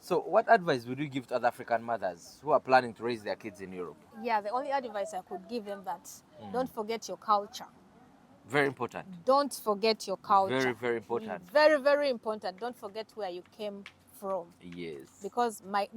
So what advice would you give to other African mothers who are planning to raise their kids in Europe? Yeah, the only advice I could give them that don't forget your culture. Very important. Don't forget your culture. Very, very important. Very, very important. Don't forget where you came from. Yes. Because my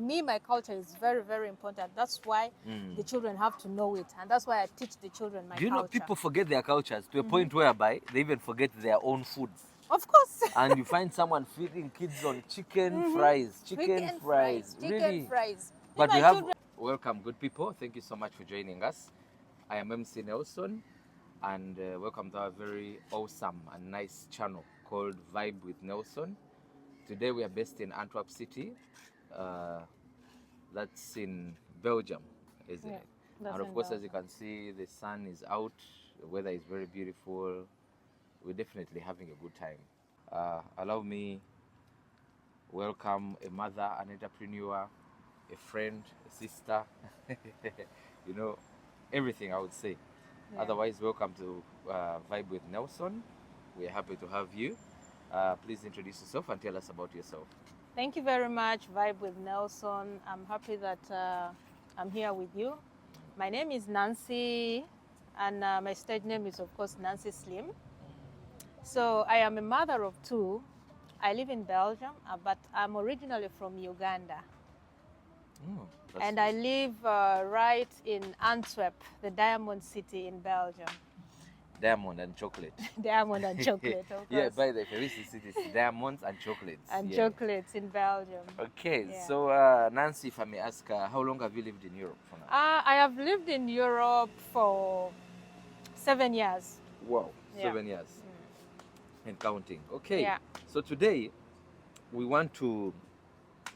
culture is very, very important. That's why the children have to know it, and that's why I teach the children my Do you know culture. people forget their cultures to a point whereby they even forget their own foods? Of course. And you find someone feeding kids on chicken fries. Chicken fries. Chicken Really? fries. But My we have... children- Welcome, good people. Thank you so much for joining us. I am MC Nelson, and welcome to our very awesome and nice channel called Vibe with Nelson. Today we are based in Antwerp City. That's in Belgium, isn't it? And of course, as you can see, the sun is out, the weather is very beautiful. We're definitely having a good time. Allow me welcome a mother, an entrepreneur, a friend, a sister, you know, everything I would say. Yeah. Otherwise, welcome to Vibe with Nelson. We're happy to have you. Please introduce yourself and tell us about yourself. Thank you very much, Vibe with Nelson. I'm happy that I'm here with you. My name is Nancy, and my stage name is, of course, Nancy Slim. So I am a mother of two. I live in Belgium, but I'm originally from Uganda. And I live right in Antwerp, the Diamond City in Belgium. Diamond and chocolate. Diamond and chocolate, of course. Yeah, by the way, cities, diamonds and chocolates. And yeah. chocolates in Belgium. Okay, Yeah. so Nancy, if I may ask, how long have you lived in Europe for now? I have lived in Europe for 7 years. Wow, Yeah. 7 years. And counting. Okay, Yeah. so today we want to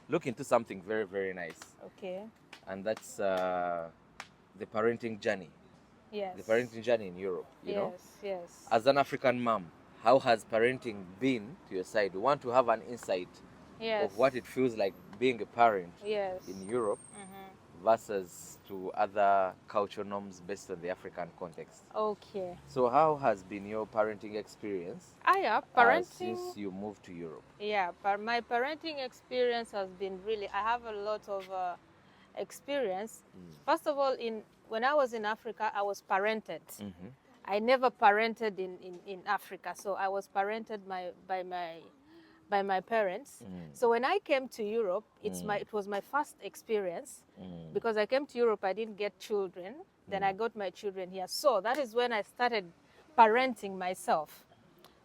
look into something very, very nice. Okay. And that's the parenting journey. Yes. The parenting journey in Europe, you know? Yes. As an African mom, how has parenting been to your side? We want to have an insight Yes. of what it feels like being a parent Yes. in Europe versus to other cultural norms based on the African context. Okay. So how has been your parenting experience Parenting. since you moved to Europe? Yeah, but my parenting experience has been really, I have a lot of experience. First of all, when I was in Africa, I was parented. I never parented in Africa, so I was parented by my parents. So when I came to Europe, it was my first experience because I came to Europe, I didn't get children. Then I got my children here. So that is when I started parenting myself.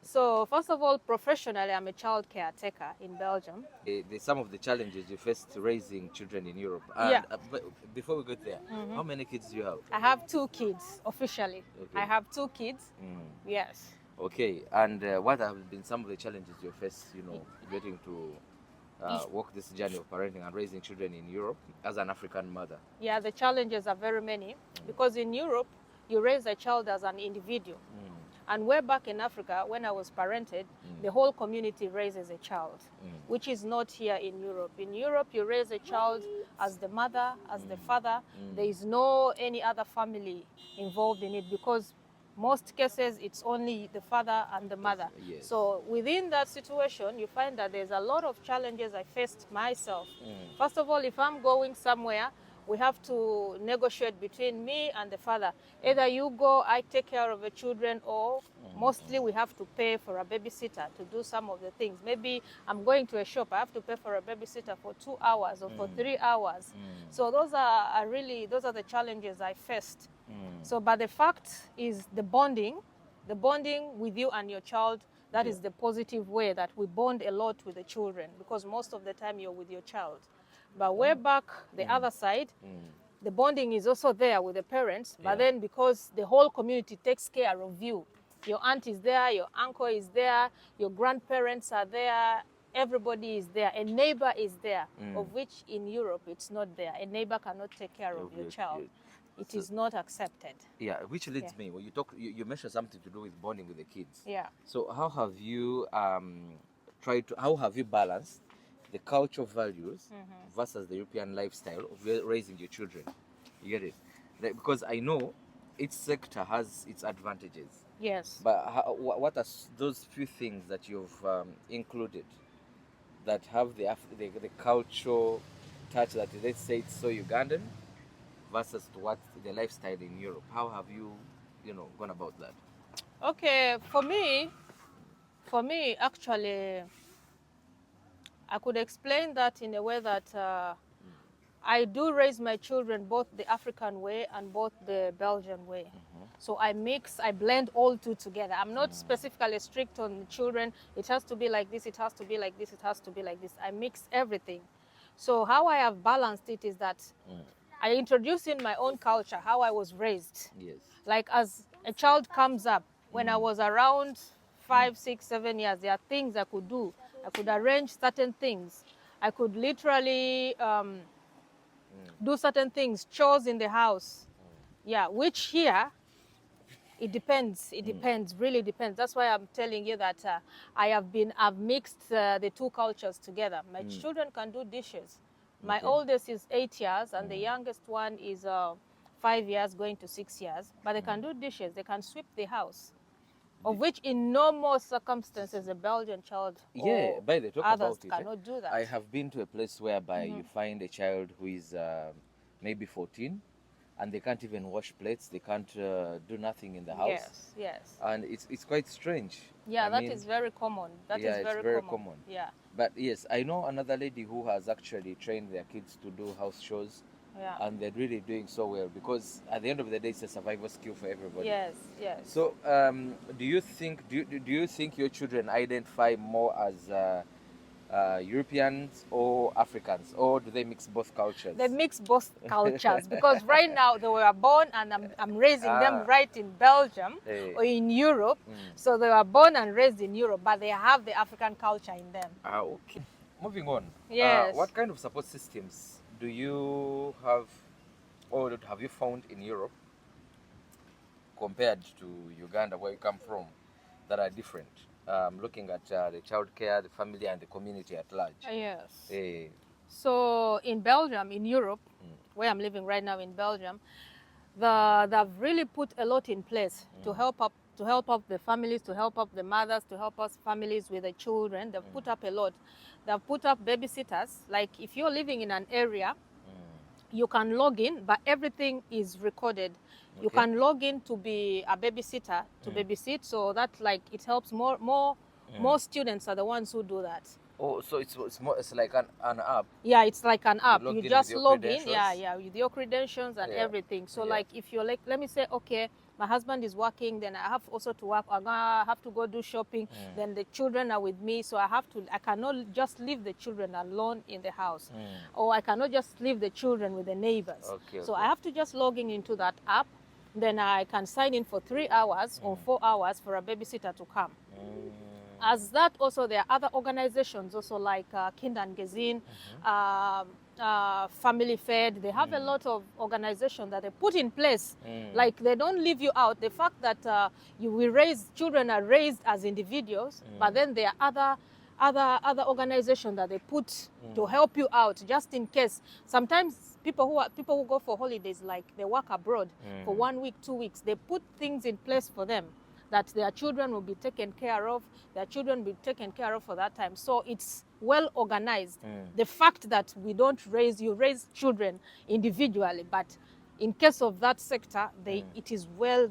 So first of all, professionally, I'm a child caretaker in Belgium. Some of the challenges you faced raising children in Europe. And, Yeah. But before we get there, how many kids do you have? I have 2 kids, officially. Okay. I have 2 kids. Yes. Okay, and what have been some of the challenges you faced, you know, getting to walk this journey of parenting and raising children in Europe as an African mother? Yeah, the challenges are very many because in Europe, you raise a child as an individual. And way back in Africa, when I was parented, the whole community raises a child, which is not here in Europe. In Europe, you raise a child as the mother, as the father. There is no any other family involved in it because most cases it's only the father and the mother. Yes. So within that situation, you find that there's a lot of challenges I faced myself. First of all, if I'm going somewhere, we have to negotiate between me and the father. Either you go, I take care of the children, or mostly we have to pay for a babysitter to do some of the things. Maybe I'm going to a shop, I have to pay for a babysitter for 2 hours or for 3 hours. So those are the challenges I faced. So, but the fact is the bonding with you and your child, that is the positive way that we bond a lot with the children because most of the time you're with your child. But way back the other side, the bonding is also there with the parents, but then because the whole community takes care of you, your aunt is there, your uncle is there, your grandparents are there, everybody is there, a neighbor is there, of which in Europe it's not there. A neighbor cannot take care of your child. It is not accepted. Yeah, which leads me, when you mentioned something to do with bonding with the kids. Yeah. So how have you how have you balanced the cultural values versus the European lifestyle of raising your children? You get it? Like, because I know each sector has its advantages. Yes. But what are those few things that you've included that have the cultural touch that, let's say, it's so Ugandan versus to what the lifestyle in Europe? How have you, gone about that? Okay, for me, actually, I could explain that in a way that I do raise my children both the African way and both the Belgian way. So I blend all two together. I'm not specifically strict on the children. It has to be like this, it has to be like this, it has to be like this. I mix everything. So how I have balanced it is that I introduce in my own culture how I was raised. Yes. Like as a child comes up, when I was around 5, 6, 7 years, there are things I could do. I could arrange certain things. I could literally do certain things, chores in the house. Yeah, which here, it depends. It depends, really depends. That's why I'm telling you that I've mixed the two cultures together. My children can do dishes. My oldest is 8 years and the youngest one is 5 years going to 6 years. But they can do dishes. They can sweep the house. Of which in normal circumstances a Belgian child or by the talk others about it, cannot do that. I have been to a place whereby you find a child who is maybe 14 and they can't even wash plates, they can't do nothing in the house. Yes, yes. And it's quite strange. Yeah, that is very common. That is very common. Yeah. But yes, I know another lady who has actually trained their kids to do house chores. Yeah. And they're really doing so well because at the end of the day, it's a survival skill for everybody. Yes, yes. So, do you think your children identify more as Europeans or Africans, or do they mix both cultures? They mix both cultures because right now they were born and I'm raising them right in Belgium or in Europe. So they were born and raised in Europe, but they have the African culture in them. Okay. Moving on. Yes. What kind of support systems do you have, or have you found in Europe compared to Uganda, where you come from, that are different? Looking at the child care, the family, and the community at large. Yes. So in Belgium, in Europe, where I'm living right now in Belgium, they've really put a lot in place to help up the families, to help up the mothers, to help us families with the children. They've put up a lot. They've put up babysitters. Like if you're living in an area, you can log in, but everything is recorded. Okay. You can log in to be a babysitter, to babysit, so that like it helps more students are the ones who do that. Oh, so it's like an app. Yeah, it's like an app. You just log in, with your credentials and everything. So like if you're like, let me say, okay, my husband is working, then I have also to work. I have to go do shopping. Then the children are with me, so I cannot just leave the children alone in the house, or I cannot just leave the children with the neighbors. Okay. So I have to just log in into that app. Then I can sign in for 3 hours or 4 hours for a babysitter to come. As that, also there are other organizations also like Kind and Gesehen, Family Fed. They have a lot of organizations that they put in place. Like they don't leave you out. The fact that children are raised as individuals, but then there are other organizations that they put to help you out just in case. Sometimes people who go for holidays, like they work abroad for 1 week, 2 weeks, they put things in place for them that their children will be taken care of, for that time. So it's well organized. The fact that you raise children individually, but in case of that sector, it is well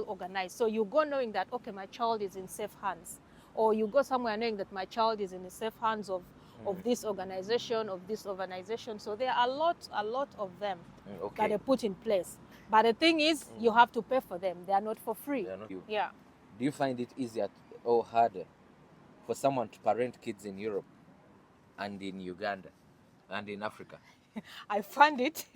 organized. So you go knowing that, okay, my child is in safe hands. Or you go somewhere knowing that my child is in the safe hands of this organization, So there are a lot of them that they put in place. But the thing is, you have to pay for them. They are not for free. Yeah. Do you find it easier or harder for someone to parent kids in Europe and in Uganda and in Africa? I find it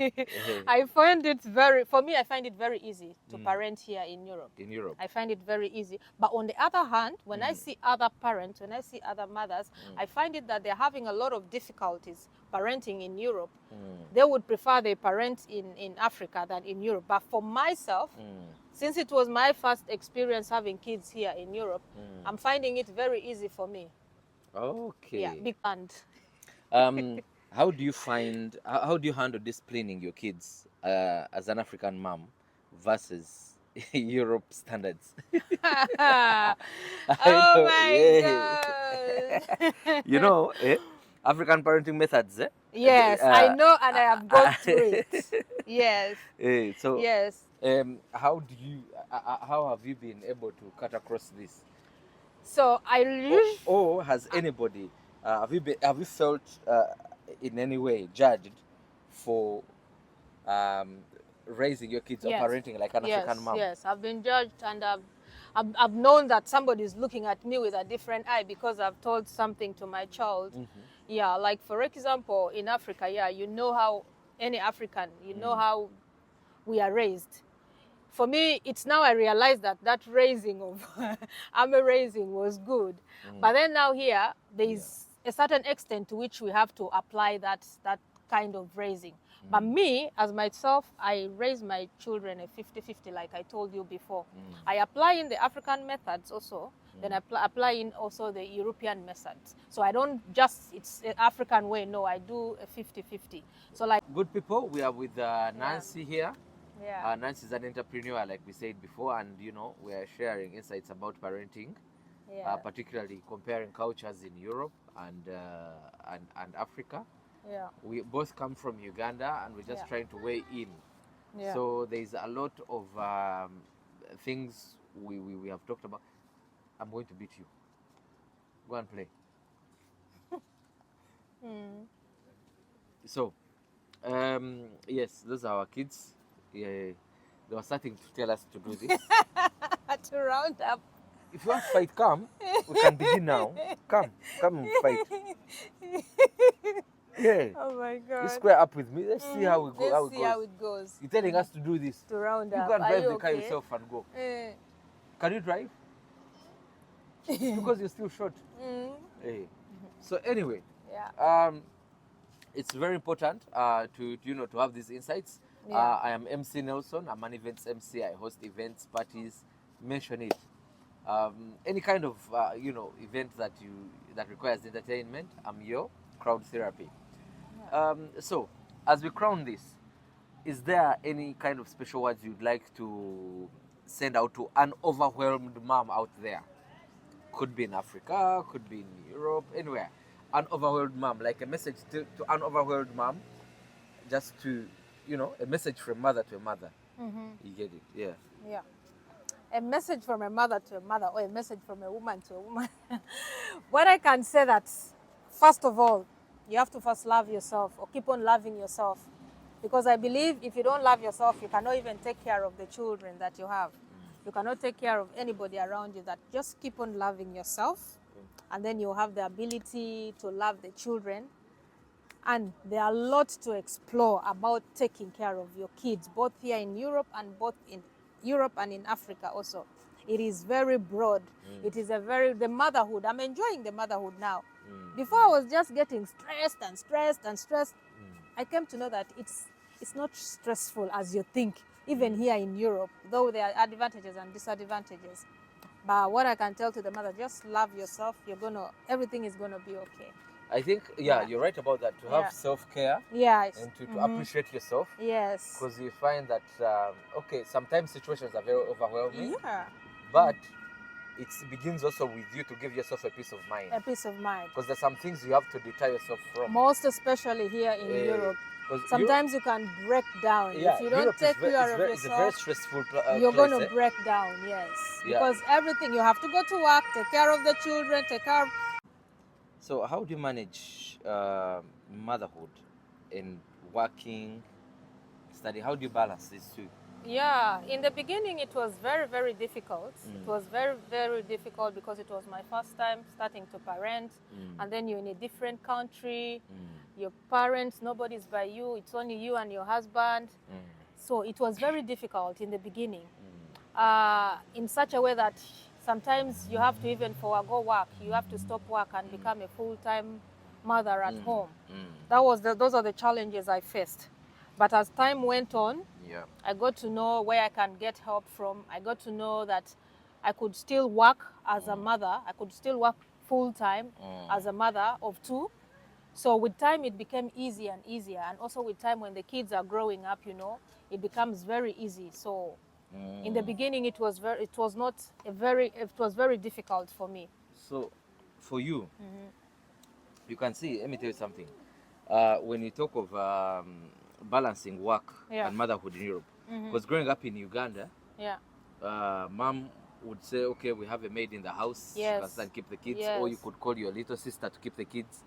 very easy to parent here in Europe. In Europe. I find it very easy. But on the other hand, when I see other parents, when I see other mothers, I find it that they're having a lot of difficulties parenting in Europe. They would prefer they parent in Africa than in Europe. But for myself, since it was my first experience having kids here in Europe, I'm finding it very easy for me. Okay. Yeah, big hand. How do you handle disciplining your kids as an African mom versus Europe standards? Oh my God. African parenting methods, eh? Yes, I know, and I have gone through it. Yes. So, Yes. how have you been able to cut across this? So I usually, Or has anybody, have you felt in any way judged for raising your kids or yes, parenting like an yes, African mom? yes. I've been judged, and I've known that somebody is looking at me with a different eye because I've told something to my child. Yeah, like for example, in Africa, yeah, you know how any African, you know how we are raised. For me, it's now I realize that raising of army raising was good. But then now here, there is a certain extent to which we have to apply that kind of raising. But me, as myself, I raise my children a 50-50, like I told you before. I apply in the African methods also, then I apply in also the European methods. So I don't just, it's an African way, no, I do a 50-50. So like... Good people, we are with Nancy here. Yeah. Nancy is an entrepreneur, like we said before, and you know we are sharing insights about parenting, particularly comparing cultures in Europe and Africa. Yeah. We both come from Uganda, and we're just trying to weigh in. Yeah. So there's a lot of things we have talked about. I'm going to beat you. Go and play. So, yes, those are our kids. Yeah, they were starting to tell us to do this. To round up. If you want to fight, come. We can begin now. Come and fight. Yeah. Oh my God. You square up with me. Let's see how we go. Let's see how it goes. You're telling us to do this. To round up. You can drive the car okay? yourself and go. Can you drive? Because you're still short. Hey. So anyway, it's very important to have these insights. I am MC Nelson. I'm an events MC. I host events, parties. Mention it. Any kind of event that requires entertainment, I'm your crowd therapy. So as we crown this, is there any kind of special words you'd like to send out to an overwhelmed mom out there? Could be in Africa, could be in Europe, anywhere. An overwhelmed mom, like a message to an overwhelmed mom, just to, a message from mother to a mother. You get it? Yeah. Yeah. A message from a mother to a mother, or a message from a woman to a woman. What I can say that, first of all, you have to first love yourself, or keep on loving yourself. Because I believe if you don't love yourself, you cannot even take care of the children that you have. You cannot take care of anybody around you. That just keep on loving yourself, and then you'll have the ability to love the children. And there are a lot to explore about taking care of your kids, both here in Europe and in Africa also. It is very broad. It is the motherhood. I'm enjoying the motherhood now. Before I was just getting stressed. I came to know that it's not stressful as you think, even here in Europe, though there are advantages and disadvantages. But what I can tell to the mother, just love yourself. Everything is gonna be okay. I think, you're right about that. To have self-care, yes, and to appreciate yourself. Yes. Because you find that, sometimes situations are very overwhelming. Yeah. But it begins also with you to give yourself a peace of mind. A peace of mind. Because there's some things you have to deter yourself from. Most especially here in Europe. Sometimes you can break down. If you don't take care of yourself, it's a very stressful you're going to break down, yes. Because everything, you have to go to work, take care of the children, take care of... So how do you manage motherhood and working, study? How do you balance these two? Yeah, in the beginning it was very, very difficult. It was very, very difficult because it was my first time starting to parent. And then you're in a different country. Your parents, nobody's by you. It's only you and your husband. So it was very difficult in the beginning. In such a way that sometimes you have to even forego work. You have to stop work and become a full-time mother at home. Those are the challenges I faced. But as time went on, I got to know where I can get help from. I got to know that I could still work as a mother. I could still work full-time as a mother of two. So with time, it became easier and easier. And also with time, when the kids are growing up, it becomes very easy. So in the beginning, it was very difficult for me. So for you, you can see, let me tell you something. When you talk of balancing work and motherhood in Europe, because growing up in Uganda, mom would say, okay, we have a maid in the house, you can stand keep the kids, or you could call your little sister to keep the kids,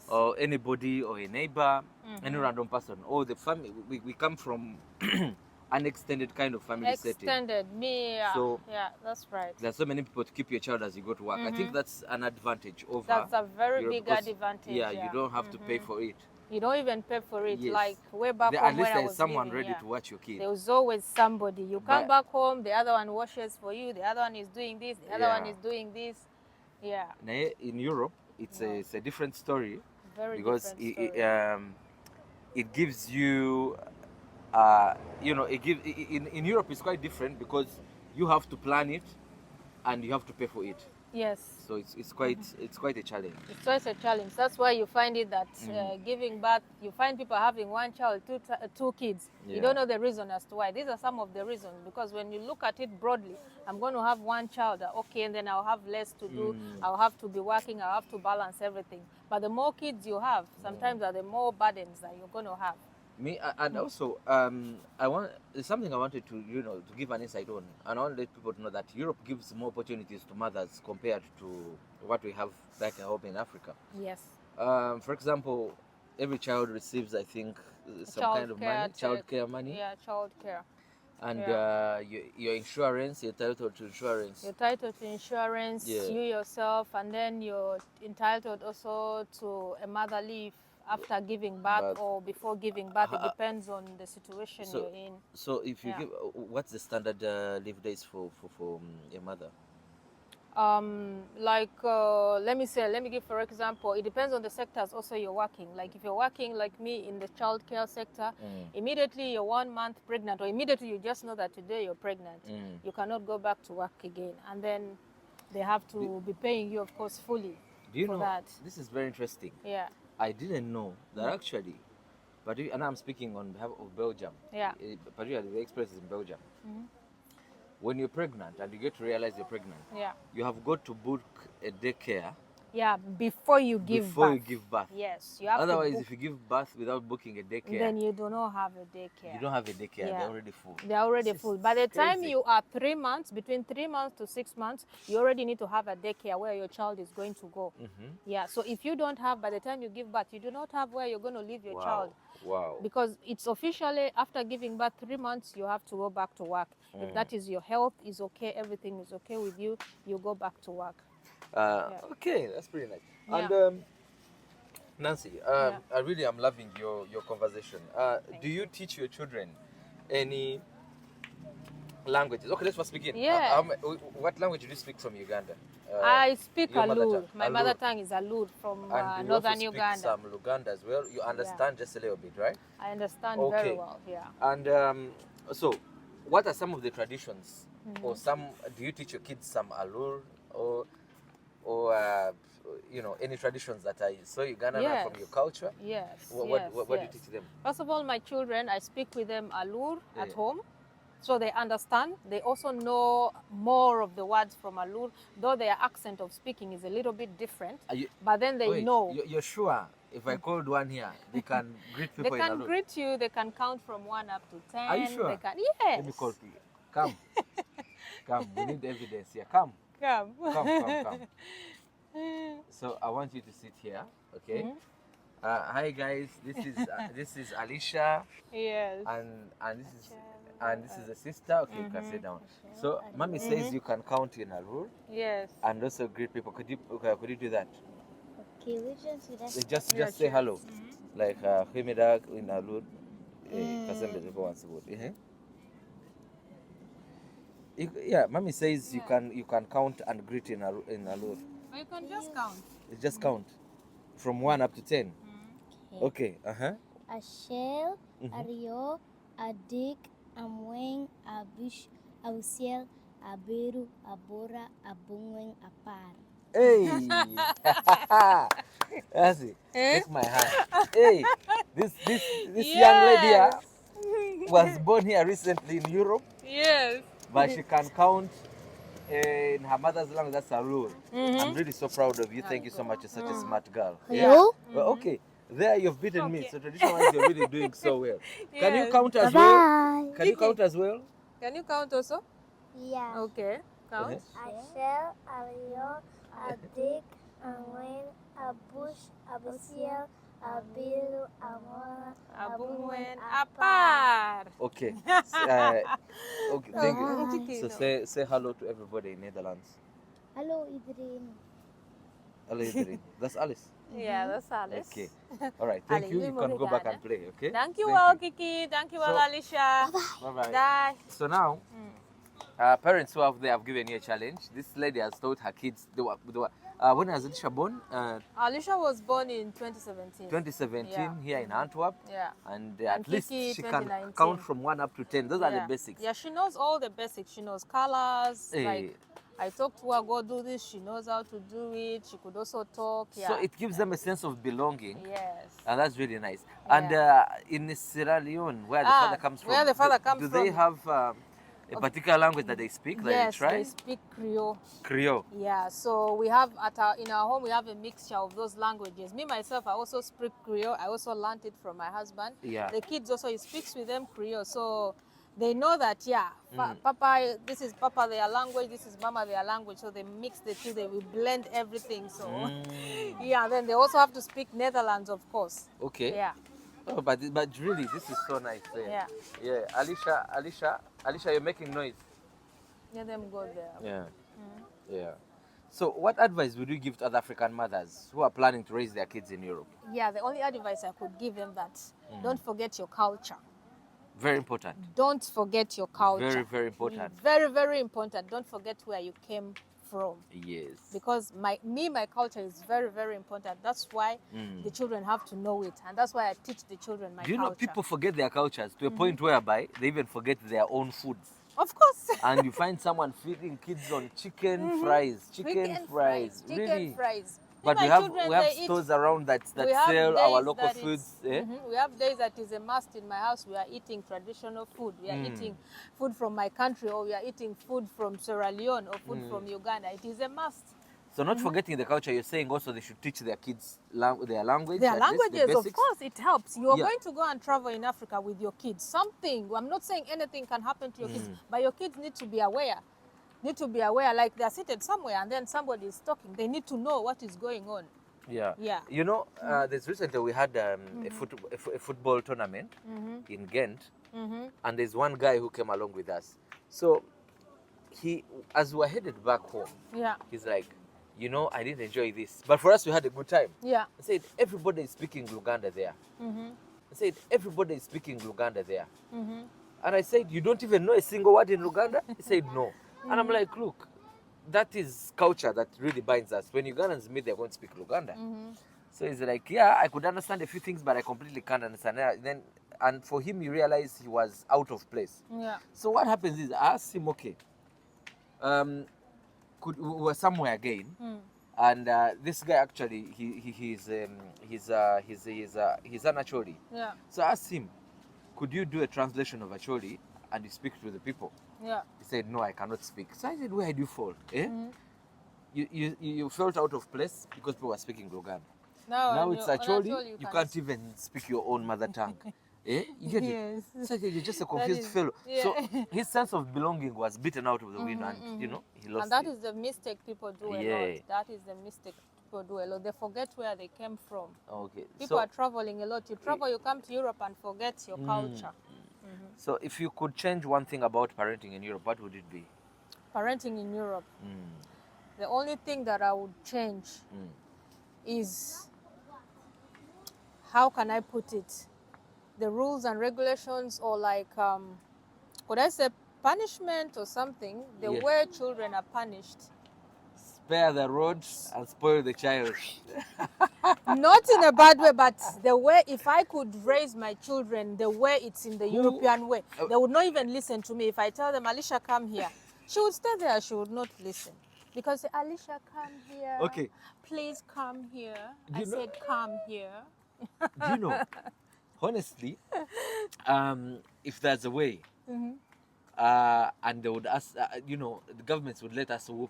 or anybody, or a neighbor, any random person, or the family. We come from an extended kind of family setting. So that's right. There's so many people to keep your child as you go to work. I think that's an advantage over. That's a very big advantage. Yeah, you don't have to pay for it. You don't even pay for it. Yes. Like way back home, at least when there's someone ready to watch your kid. There was always somebody. You come back home, the other one washes for you, the other one is doing this, the other one is doing this. Yeah. In Europe, it's a different story. Very because different story. It gives you, in Europe it's quite different because you have to plan it and you have to pay for it. Yes. So it's quite a challenge. It's quite a challenge. That's why you find it that giving birth, you find people having one child, two kids. You don't know the reason as to why. These are some of the reasons, because when you look at it broadly, I'm going to have one child, okay, and then I'll have less to do. I'll have to be working. I'll have to balance everything. But the more kids you have, sometimes are the more burdens that you're going to have. Me and also there's something I wanted to to give an insight on, and I want to let people to know that Europe gives more opportunities to mothers compared to what we have back at home in Africa. Yes. For example, every child receives, I think, some kind of money, child care money. Yeah, child care. And your insurance, you're entitled to insurance. You're entitled to insurance, you yourself, and then you're entitled also to a mother leave after giving birth or before giving birth. It depends on the situation you're in. So if you give, what's the standard leave days for your mother? Let me give for example, it depends on the sectors also you're working. Like if you're working like me in the childcare sector, immediately you're 1 month pregnant, or immediately you just know that today you're pregnant, you cannot go back to work again, and then they have to be paying you, of course, fully. Do you for know that. This is very interesting. Yeah. I didn't know that actually, and I'm speaking on behalf of Belgium. Yeah. Particularly the experience in Belgium. When you're pregnant and you get to realize you're pregnant, you have got to book a daycare. Yeah, before you give birth. Yes, you have. Otherwise, if you give birth without booking a daycare, then you do not have a daycare. You don't have a daycare. They're already full. They're already full. By the time you are 3 months, between 3 months to 6 months, you already need to have a daycare where your child is going to go. Yeah. So if you don't have, by the time you give birth, you do not have where you're going to leave your child. Wow. Because it's officially after giving birth 3 months, you have to go back to work. If that is your health is okay, everything is okay with you, you go back to work. Okay, that's pretty nice. And Nancy, I really am loving your conversation. Do you teach your children any languages? Okay, let's first begin. Yeah. What language do you speak from Uganda? I speak Alur. My mother tongue is Alur from northern Uganda. Speak some Luganda as well. You understand just a little bit, right? I understand very well. Yeah. And so, what are some of the traditions, or do you teach your kids some Alur, or any traditions that are so Ugandan from your culture? Yes. What do you teach them? First of all, my children, I speak with them Alur at home, so they understand. They also know more of the words from Alur, though their accent of speaking is a little bit different. But then they know. You're sure? If I called one here, they can greet people in Alur? They can greet you. They can count from 1 up to 10. Are you sure? They can, yes. Let me call you. Come. Come. We need evidence here. Come. Come. Come. So I want you to sit here, okay? Hi guys, this is Alicia. Yes. And this is a sister. Okay, you can sit down. So mommy says you can count in Alur. Yes. And also greet people. Could you do that? Okay, we just Just say hello. Like Himidag in Alur. Yeah, mommy says you can count and greet in Alur. Or you can just count. Just count from 1 up to 10. Okay. Ashel, Ario, Adik, Amweng, Abish, Abusiel, Aberu, Abora, Abungweng, Apar. Hey! That's it. Take my hand. Hey! This young lady here was born here recently in Europe. Yes. But she can count in her mother's language, that's a rule. I'm really so proud of you. Thank you so much. You're such a smart girl. You? Well, okay. There you've beaten me. So traditional-wise, you're really doing so well. Can you Yes. count as well? Bye. Can you count as well? Can you count also? Yeah. Okay. Count. A shell, a rio, a dick, a wing, a bush, a seal, a bill, a mora, a Abungwen boom, a apart. Okay. Okay. Thank you. Bye. So say hello to everybody in Netherlands. Hello, Idrin. Hello, Idris. That's Alice. Yeah, that's Alice. Okay. All right. Thank you. You can go back and play. Okay. Thank you all, Kiki. Thank you all, So- Alicia. Bye bye. Bye. So now, parents who have given you a challenge. This lady has taught her kids. When was Alicia born? Alicia was born in 2017. 2017 Yeah. here in Antwerp. Yeah. And And at least Kiki, she can 2019. count from 1 up to 10. Those are Yeah. the basics. Yeah, she knows all the basics. She knows colors. Eh. Like, I talked to her, go do this. She knows how to do it. She could also talk. Yeah. So it gives them a sense of belonging. Yes. And that's really nice. Yeah. And in Sierra Leone, where the father comes from, where the father comes do they from. have a particular language that they speak? That Yes, they try? they speak Creole. Creole. Yeah, so we have in our home we have a mixture of those languages. Me myself, I also speak Creole. I also learned it from my husband. Yeah. The kids also he speaks with them Creole, so they know that Papa, this is Papa their language, this is Mama their language. So they mix the two, they will blend everything. So yeah, then they also have to speak Netherlands, of course. Okay. Yeah, Oh, but really, this is so nice. yeah. Yeah. Alicia, you're making noise. Let them go there. Yeah. Yeah. So, what advice would you give to other African mothers who are planning to raise their kids in Europe? Yeah, the only advice I could give them that don't forget your culture. Very important. Don't forget your culture. Very, very important. Very, very important. Don't forget where you came from. Yes. Because my culture is very, very important. That's why the children have to know it. And that's why I teach the children my Do you culture. know people forget their cultures to a point whereby they even forget their own foods? Of course. And you find someone feeding kids on chicken fries. Chicken fries. Really? Chicken fries. But My we have children, have they eat- stores around that we have sell our days local that foods. it's- We have days that is a must in my house. We are eating traditional food. We are eating food from my country, or we are eating food from Sierra Leone or food from Uganda. It is a must. So not forgetting the culture, you're saying also they should teach their kids their language. Their at least, the languages, of basics. course, it helps. You are Yeah. going to go and travel in Africa with your kids. I'm not saying anything can happen to your kids, but your kids need to be aware. Like they're seated somewhere and then somebody is talking. They need to know what is going on. Yeah. Yeah. You know, there's recently we had a football tournament in Ghent, and there's one guy who came along with us. So as we were headed back home, Yeah. he's like, I didn't enjoy this, but for us we had a good time. Yeah. I said everybody is speaking Luganda there. I said everybody is speaking Luganda there. And I said, you don't even know a single word in Luganda? He said no. And I'm like, look, that is culture that really binds us. When Ugandans meet, they're going to speak Luganda. So he's like, yeah, I could understand a few things, but I completely can't understand. And for him, he realized he was out of place. Yeah. So what happens is, I asked him, okay, we were somewhere again, and this guy actually, he's an Acholi. Yeah. So I asked him, could you do a translation of Acholi and you speak to the people? Yeah. He said, no, I cannot speak. So I said, where did you fall? You felt out of place because people were speaking Luganda. Now it's Acholi, you can't even speak your own mother tongue. You get it? Yes. So you're just a confused is- fellow. yeah. So his sense of belonging was beaten out of the window, and he lost And that it. is the mistake people do a Yeah. lot. That is the mistake people do a lot. They forget where they came from. Okay. People are traveling a lot. You travel, you come to Europe and forget your culture. So if you could change one thing about parenting in Europe, what would it be? Parenting in Europe, the only thing that I would change is, how can I put it? The rules and regulations, or like, could I say punishment or something? The Yeah. way children are punished. Spare the rod and spoil the child. Not in a bad way, but the way, if I could raise my children the way it's in the European way, they would not even listen to me. If I tell them, Alicia, come here, she would stay there, she would not listen. Because, Alicia, come here. Okay. Please come here. Do I you know- said, come here. Do you know, honestly, if there's a way, and they would ask, the governments would let us whoop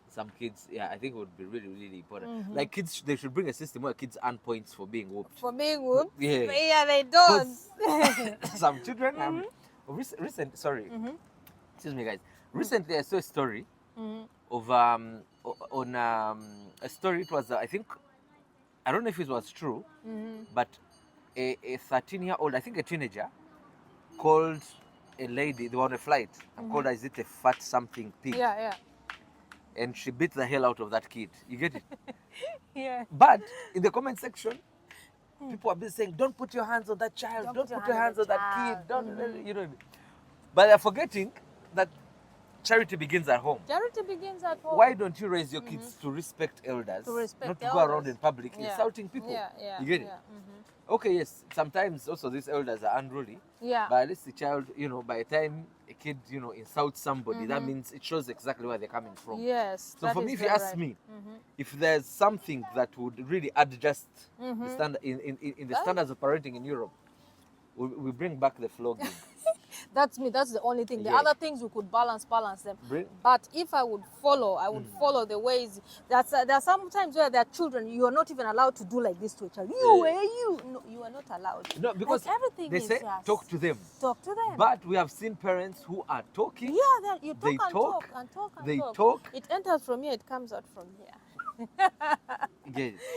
some kids. Yeah, I think it would be really, really important. Like kids, they should bring a system where kids earn points for being whooped. For being whooped? Yeah. Yeah, they don't. Some children excuse me, guys. Recently, I saw a story of on a story. It was I think, I don't know if it was true, but a 13-year-old, I think a teenager, called a lady. They were on a flight and called her, is it a fat something pig? Yeah. And she beat the hell out of that kid. You get it? Yeah. But in the comment section, people have been saying, don't put your hands on that child. Don't put your hands on that kid. Don't, But they're forgetting that charity begins at home. Charity begins at home. Why don't you raise your kids to respect elders? Not to go around in public insulting people. Yeah. You get it? Okay, yes. Sometimes also these elders are unruly. Yeah. But at least the child, by the time a kid, insults somebody, that means it shows exactly where they're coming from. Yes. So for me, if you ask me, if there's something that would really adjust the standard in the standards of parenting in Europe, we bring back the flogging. That's me. That's the only thing. The Yeah. other things we could balance them. But if I would follow, follow the ways. There are some times where there are children, you are not even allowed to do like this to a child. No, you are not allowed. No, because like everything they is say just talk to them. Talk to them. But we have seen parents who are talking. Yeah, you talk They and talk, talk and talk and they talk. talk. It enters from here, it comes out from here.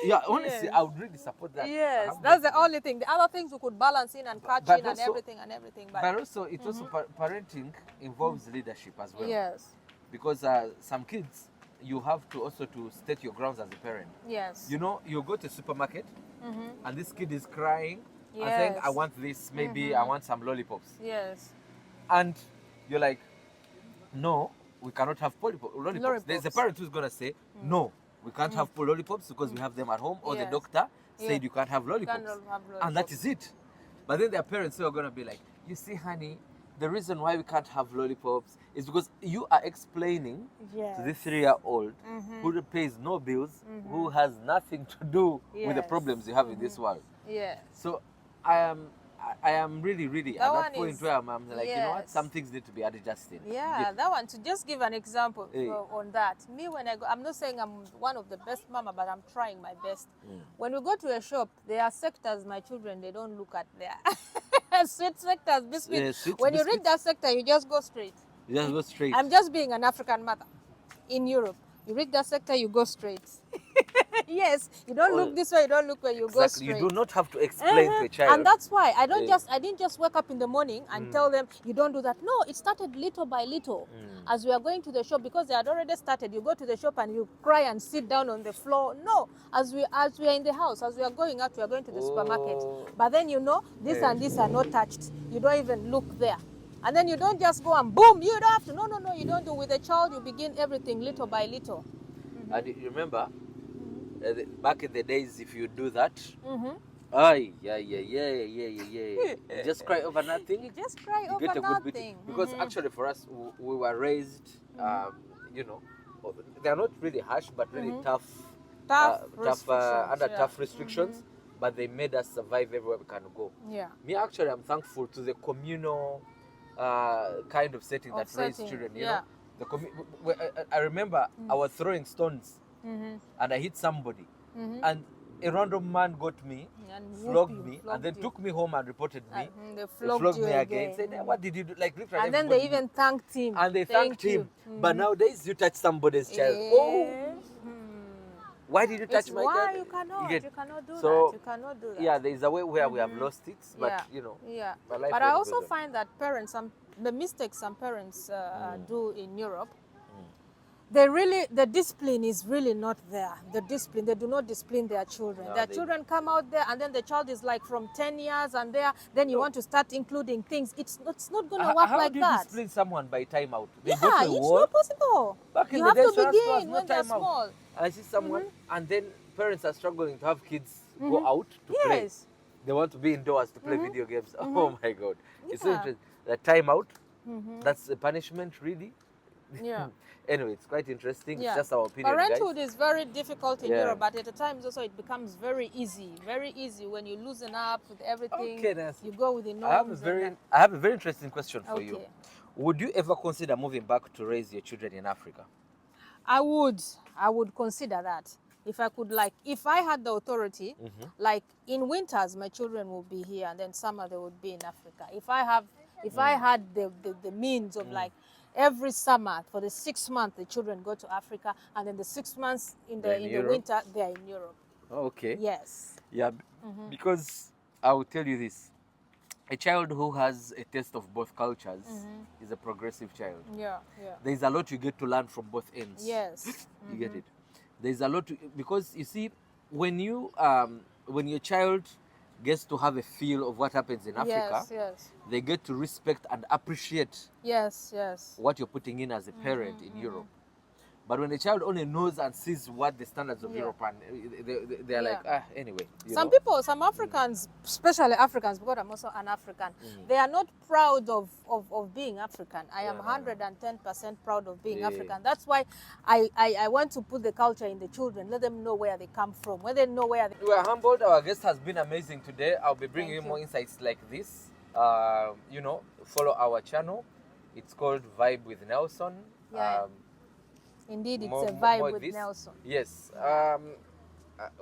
Yeah, honestly, Yes. I would really support that. Yes, that's the only thing. The other things we could balance in and catch But in and also- everything. But also, it also parenting involves leadership as well. Yes, Because some kids, you have to also to state your grounds as a parent. yes. You go to the supermarket, and this kid is crying and saying, Yes. I want this, maybe I want some lollipops. Yes. And you're like, no, we cannot have lollipops. There's a parent who's going to say, no, we can't have lollipops because we have them at home, or the Yes. doctor said Yeah. you can't have lollipops. Can't have And that lollipops. is it. But then their parents who are going to be like, you see, honey, the reason why we can't have lollipops is because you are explaining to this 3-year-old who pays no bills, who has nothing to do with the Yes. problems you have in this world. Yeah. So I am really, really That at one that point is- where I'm like, you know what, yes. some things need to be adjusted. Yeah, that one. To just give an example Hey. on that. Me, when I go, I'm not saying I'm one of the best mama, but I'm trying my best. When we go to a shop, there are sectors my children, they don't look at there. Sweet sectors, biscuits. Yeah, sweet when you biscuits. read that sector, you just go straight. You just go straight. I'm just being an African mother in Europe. You read that sector, you go straight. Yes, you don't Well, look this way, you don't look where you go Exactly. straight. You do not have to explain to a child. And that's why I Yeah. didn't just wake up in the morning and tell them you don't do that. No, it started little by little. As we are going to the shop, because they had already started, you go to the shop and you cry and sit down on the floor. No, as we are in the house, as we are going out, we are going to the supermarket. Oh. But then this Yeah. and this are not touched. You don't even look there. And then you don't just go and boom, you don't have to. No, you don't do. With a child, you begin everything little by little. And you remember, back in the days, if you do that, Mm-hmm. yeah. You just cry over nothing. You just cry You over get a good bit. nothing. Because actually for us, we were raised, they're not really harsh, but really tough. Tough Under restrictions, tough restrictions, but they made us survive everywhere we can go. Yeah. Me, actually, I'm thankful to the communal kind of setting that raised setting, children. You yeah. know, I remember I was throwing stones and I hit somebody, and a random man got me, And flogged me, flogged and then you. took me home and reported me. They They flogged you me again. Said, "Hey, what did you do?" Like literally, And then they everybody even thanked him. and they Thank thanked him. you. But nowadays, you touch somebody's child. Oh, why did you touch It's my why child? you cannot. get- You cannot do So, that. You cannot do that. Yeah, there is a way where we have lost it, but Yeah. you know. Yeah. But life But I really also goes on. find that the mistakes some parents do in Europe, the discipline is really not there. The discipline, they do not discipline their children. No, Their they- children come out there and then the child is like from 10 years and then you want to start including things. It's not going to work How like do you that. discipline someone by timeout? They Yeah, go to a it's wall. not possible. Back in You the have days, to for us, there was begin no when they're timeout. small. I see someone, and then parents are struggling to have kids go out to play. Yes. They want to be indoors to play video games. Oh my God. It's so Yeah. interesting. The timeout, that's a punishment, really. Yeah. Anyway, it's quite interesting. Yeah. It's just our opinion, Parenthood guys. is very difficult in Yeah. Europe, but at times also it becomes very easy when you loosen up with everything. Okay, Nancy. You go with the norms. I have a and very interesting question for you. Okay. Would you ever consider moving back to raise your children in Africa? I would consider that. If I could, like, if I had the authority, like in winters, my children would be here, and then summer they would be in Africa. If I had the means of like every summer for the 6 months, the children go to Africa, and then the 6 months in They're in the Europe? winter they are in Europe. Oh, okay. Yes. Yeah, because I will tell you this. A child who has a taste of both cultures is a progressive child. Yeah. Yeah. There's a lot you get to learn from both ends. Yes. You get it. There's a lot to, because you see, when your child gets to have a feel of what happens in Africa, Yes. they get to respect and appreciate Yes. what you're putting in as a parent in Europe. But when the child only knows and sees what the standards of Europe and they're like, anyway. Some people, some Africans, especially Africans, because I'm also an African, they are not proud of being African. I am 110% proud of being African. That's why I want to put the culture in the children, let them know where they come from, when they know where they... We are humbled. Our guest has been amazing today. I'll be bringing you more insights like this. Follow our channel. It's called Vibe with Nelson. Indeed, it's a vibe with Nelson. Yes.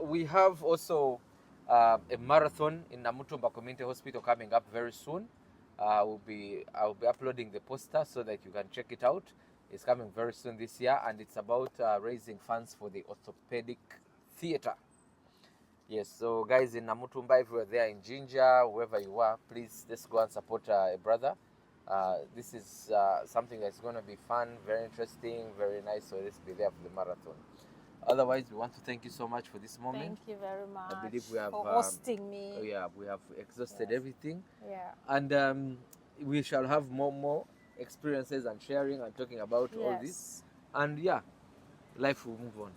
We have also a marathon in Namutumba Community Hospital coming up very soon. I'll be uploading the poster so that you can check it out. It's coming very soon this year, and it's about raising funds for the orthopedic theater. Yes, so guys in Namutumba, if you're there in Jinja, wherever you are, please let's go and support a brother. This is something that's going to be fun, very interesting, very nice. So let's be there for the marathon. Otherwise, we want to thank you so much for this moment. Thank you very much. I believe we have for hosting me. Yeah, we have exhausted everything. Yeah. And we shall have more experiences and sharing and talking about all this. And yeah, life will move on.